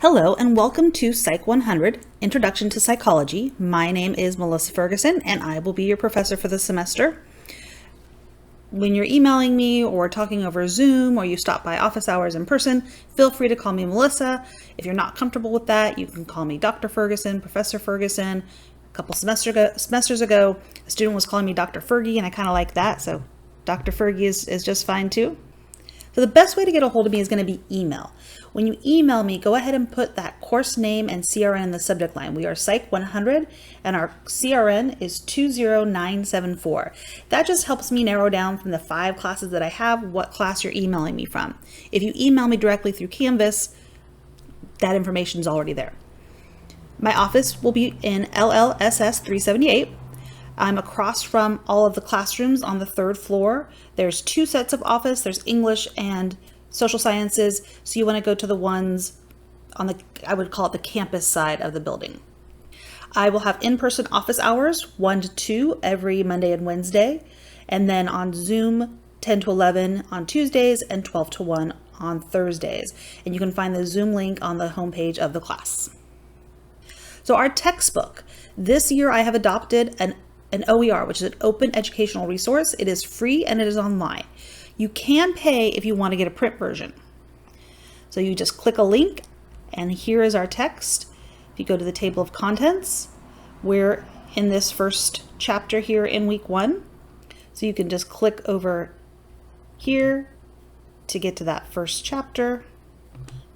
Hello and welcome to Psych 100, Introduction to Psychology. My name is Melissa Ferguson and I will be your professor for the semester. When you're emailing me or talking over Zoom or you stop by office hours in person, feel free to call me Melissa. If you're not comfortable with that, you can call me Dr. Ferguson, Professor Ferguson. A couple semesters ago, a student was calling me Dr. Fergie and I kind of like that, so Dr. Fergie is just fine too. So the best way to get a hold of me is going to be email. When you email me, go ahead and put that course name and CRN in the subject line. We are Psych 100 and our CRN is 20974. That just helps me narrow down from the 5 classes that I have what class you're emailing me from. If you email me directly through Canvas, that information is already there. My office will be in LLSS 378. I'm across from all of the classrooms on the 3rd floor. There's 2 sets of office. There's English and social sciences. So you want to go to the ones on the, I would call it the campus side of the building. I will have in-person office hours 1 to 2 every Monday and Wednesday. And then on Zoom 10 to 11 on Tuesdays and 12 to 1 on Thursdays. And you can find the Zoom link on the homepage of the class. So our textbook. This year I have adopted an OER, which is an open educational resource. It is free and it is online. You can pay if you want to get a print version. So you just click a link and here is our text. If you go to the table of contents, we're in this first chapter here in week 1. So you can just click over here to get to that first chapter.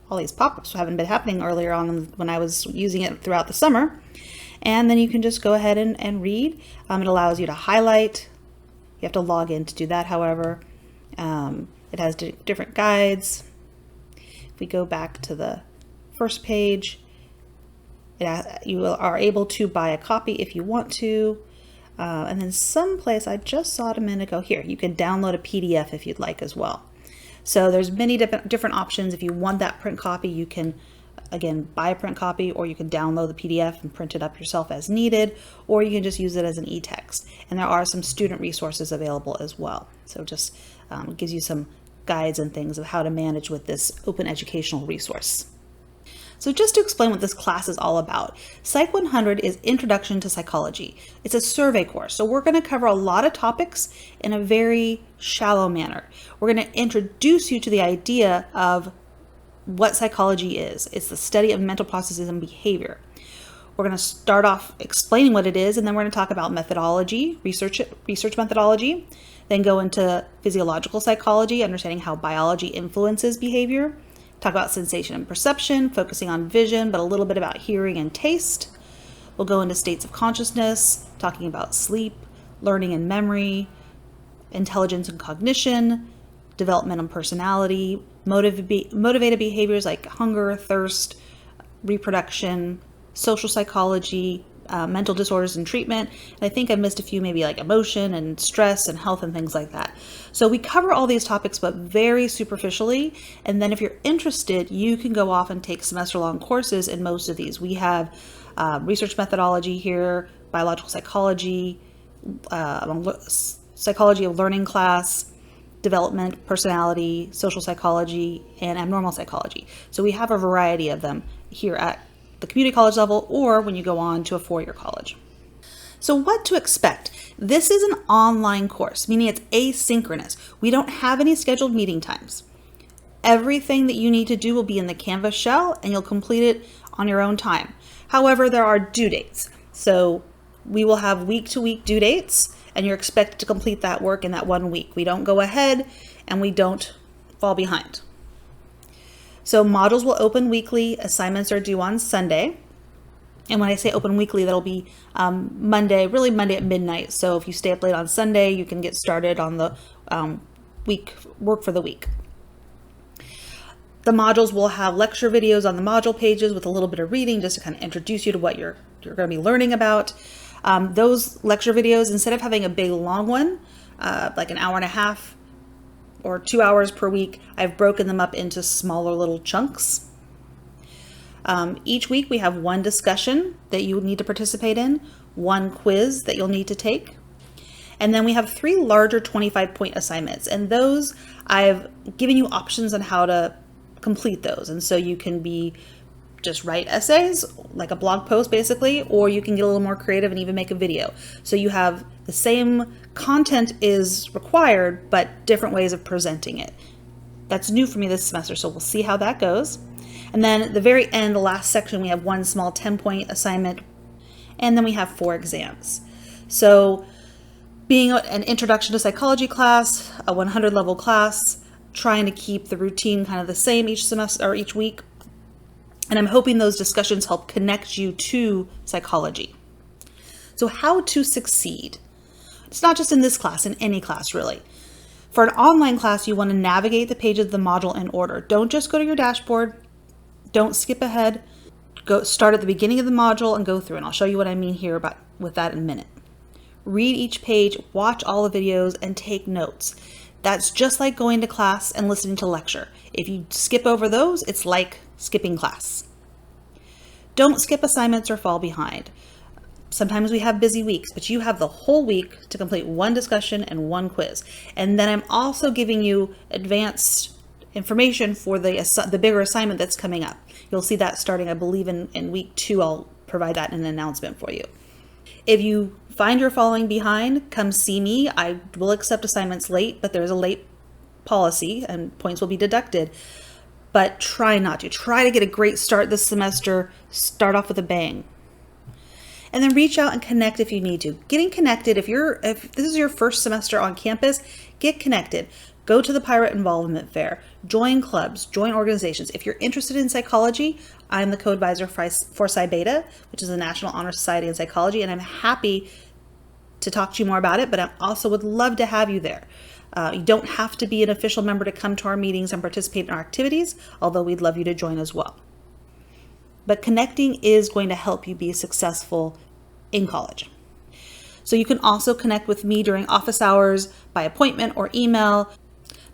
All these pop-ups haven't been happening earlier on when I was using it throughout the summer. And then you can just go ahead and read. It allows you to highlight. You have to log in to do that, however. It has different guides. If we go back to the first page, you are able to buy a copy if you want to. And then someplace, I just saw it a minute ago, here, you can download a PDF if you'd like as well. So there's many different options. If you want that print copy, you can again, buy a print copy, or you can download the PDF and print it up yourself as needed, or you can just use it as an e-text. And there are some student resources available as well. So just gives you some guides and things of how to manage with this open educational resource. So just to explain what this class is all about, Psych 100 is Introduction to Psychology. It's a survey course, so we're going to cover a lot of topics in a very shallow manner. We're going to introduce you to the idea of what psychology is. It's the study of mental processes and behavior. We're going to start off explaining what it is, and then we're going to talk about methodology, research methodology, then go into physiological psychology, understanding how biology influences behavior, talk about sensation and perception, focusing on vision, but a little bit about hearing and taste. We'll go into states of consciousness, talking about sleep, learning and memory, intelligence and cognition, development and personality, motivated behaviors like hunger, thirst, reproduction, social psychology, mental disorders and treatment. And I think I missed a few, maybe like emotion and stress and health and things like that. So we cover all these topics, but very superficially. And then if you're interested, you can go off and take semester-long courses in most of these. We have research methodology here, biological psychology, psychology of learning class, development, personality, social psychology, and abnormal psychology. So we have a variety of them here at the community college level or when you go on to a 4-year college. So what to expect? This is an online course, meaning it's asynchronous. We don't have any scheduled meeting times. Everything that you need to do will be in the Canvas shell and you'll complete it on your own time. However, there are due dates. So we will have week-to-week due dates, and you're expected to complete that work in that 1 week. We don't go ahead and we don't fall behind. So modules will open weekly. Assignments are due on Sunday. And when I say open weekly, that'll be Monday at midnight. So if you stay up late on Sunday, you can get started on the work for the week. The modules will have lecture videos on the module pages with a little bit of reading just to kind of introduce you to what you're going to be learning about. Those lecture videos, instead of having a big long one, like an hour and a half or 2 hours per week, I've broken them up into smaller little chunks. Each week we have one discussion that you need to participate in, one quiz that you'll need to take, and then we have 3 larger 25-point assignments. And those, I've given you options on how to complete those. And so you can be just write essays, like a blog post basically, or you can get a little more creative and even make a video. So you have the same content is required, but different ways of presenting it. That's new for me this semester, so we'll see how that goes. And then at the very end, the last section, we have one small 10-point assignment, and then we have 4 exams. So being an introduction to psychology class, a 100 level class, trying to keep the routine kind of the same each semester or each week. And I'm hoping those discussions help connect you to psychology. So how to succeed? It's not just in this class, in any class really. For an online class, you want to navigate the pages of the module in order. Don't just go to your dashboard. Don't skip ahead. Go start at the beginning of the module and go through. And I'll show you what I mean here with that in a minute. Read each page, watch all the videos, and take notes. That's just like going to class and listening to lecture. If you skip over those, it's like skipping class. Don't skip assignments or fall behind. Sometimes we have busy weeks, but you have the whole week to complete one discussion and one quiz. And then I'm also giving you advanced information for the bigger assignment that's coming up. You'll see that starting, I believe, in week 2. I'll provide that in an announcement for you. If you find you're falling behind, come see me. I will accept assignments late, but there's a late policy and points will be deducted. But try not to. Try to get a great start this semester. Start off with a bang. And then reach out and connect if you need to. Getting connected, if this is your first semester on campus, get connected. Go to the Pirate Involvement Fair. Join clubs, join organizations. If you're interested in psychology, I'm the co-advisor for Psi Beta, which is the National Honor Society in Psychology, and I'm happy to talk to you more about it, but I also would love to have you there. You don't have to be an official member to come to our meetings and participate in our activities, although we'd love you to join as well. But connecting is going to help you be successful in college. So you can also connect with me during office hours, by appointment or email.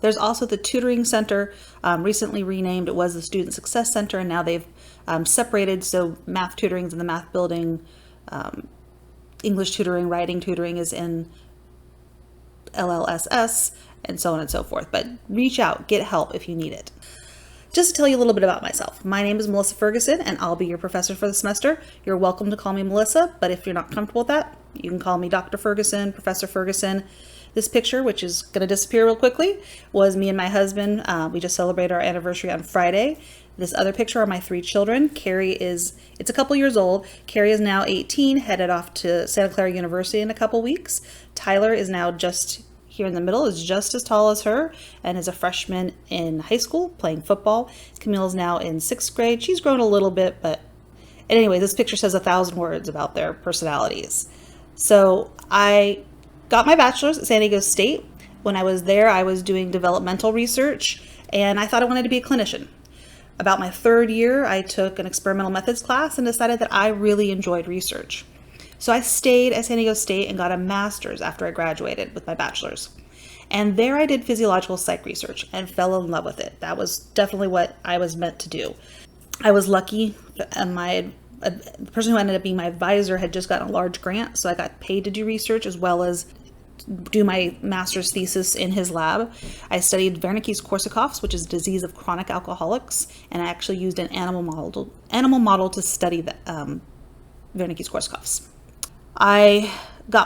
There's also the tutoring center, recently renamed. It was the Student Success Center, and now they've separated. So math tutoring is in the math building, English tutoring, writing tutoring is in LLSS, and so on and so forth. But reach out, get help if you need it. Just to tell you a little bit about myself, my name is Melissa Ferguson, and I'll be your professor for the semester. You're welcome to call me Melissa, but if you're not comfortable with that, you can call me Dr. Ferguson, Professor Ferguson. This picture, which is going to disappear real quickly, was me and my husband. We just celebrated our anniversary on Friday. This other picture are my 3 children. It's a couple years old. Carrie is now 18, headed off to Santa Clara University in a couple weeks. Tyler is now just here in the middle, is just as tall as her, and is a freshman in high school playing football. Camille is now in 6th grade. She's grown a little bit, but anyway, this picture says 1,000 words about their personalities. So I got my bachelor's at San Diego State. When I was there, I was doing developmental research, and I thought I wanted to be a clinician. About my 3rd year, I took an experimental methods class and decided that I really enjoyed research. So I stayed at San Diego State and got a master's after I graduated with my bachelor's. And there I did physiological psych research and fell in love with it. That was definitely what I was meant to do. I was lucky, and the person who ended up being my advisor had just gotten a large grant, so I got paid to do research as well as do my master's thesis in his lab. I studied Wernicke's-Korsakoff's, which is a disease of chronic alcoholics, and I actually used an animal model to study the Wernicke's-Korsakoff's. I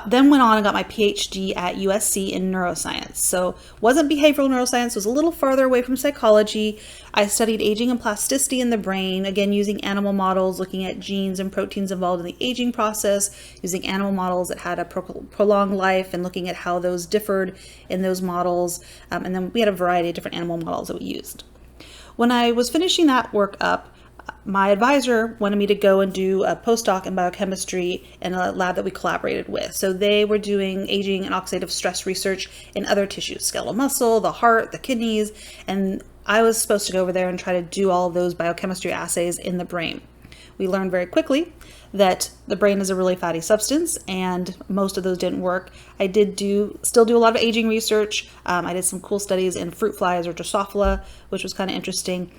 then went on and got my PhD at USC in neuroscience. So wasn't behavioral neuroscience, was a little farther away from psychology. I studied aging and plasticity in the brain, again using animal models, looking at genes and proteins involved in the aging process, using animal models that had a prolonged life and looking at how those differed in those models. And then we had a variety of different animal models that we used. When I was finishing that work up, my advisor wanted me to go and do a postdoc in biochemistry in a lab that we collaborated with. So they were doing aging and oxidative stress research in other tissues, skeletal muscle, the heart, the kidneys, and I was supposed to go over there and try to do all those biochemistry assays in the brain. We learned very quickly that the brain is a really fatty substance, and most of those didn't work. I still do a lot of aging research. I did some cool studies in fruit flies or Drosophila, which was kind of interesting.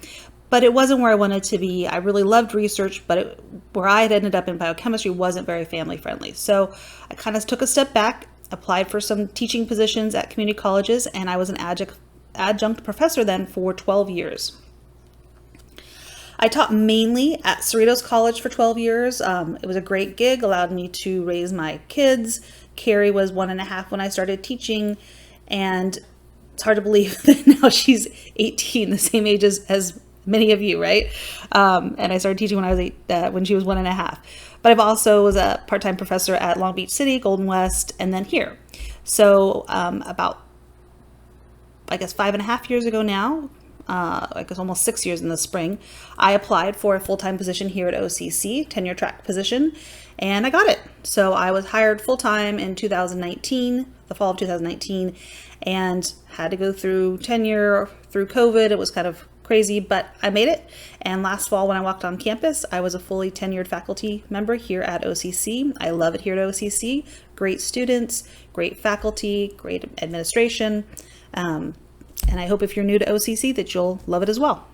But it wasn't where I wanted to be. I really loved research, but where I had ended up in biochemistry wasn't very family friendly. So I kind of took a step back, applied for some teaching positions at community colleges, and I was an adjunct professor then for 12 years. I taught mainly at Cerritos College for 12 years. It was a great gig, allowed me to raise my kids. Carrie was 1.5 when I started teaching, and it's hard to believe that now she's 18, the same age as many of you, right? And I started teaching when I was when she was 1.5. But I've also was a part-time professor at Long Beach City, Golden West, and then here. So about, I guess, 5.5 years ago now, I guess almost 6 years in the spring, I applied for a full-time position here at OCC, tenure track position, and I got it. So I was hired full-time in 2019, the fall of 2019, and had to go through tenure through COVID. It was kind of crazy, but I made it. And last fall when I walked on campus, I was a fully tenured faculty member here at OCC. I love it here at OCC. Great students, great faculty, great administration. And I hope if you're new to OCC that you'll love it as well.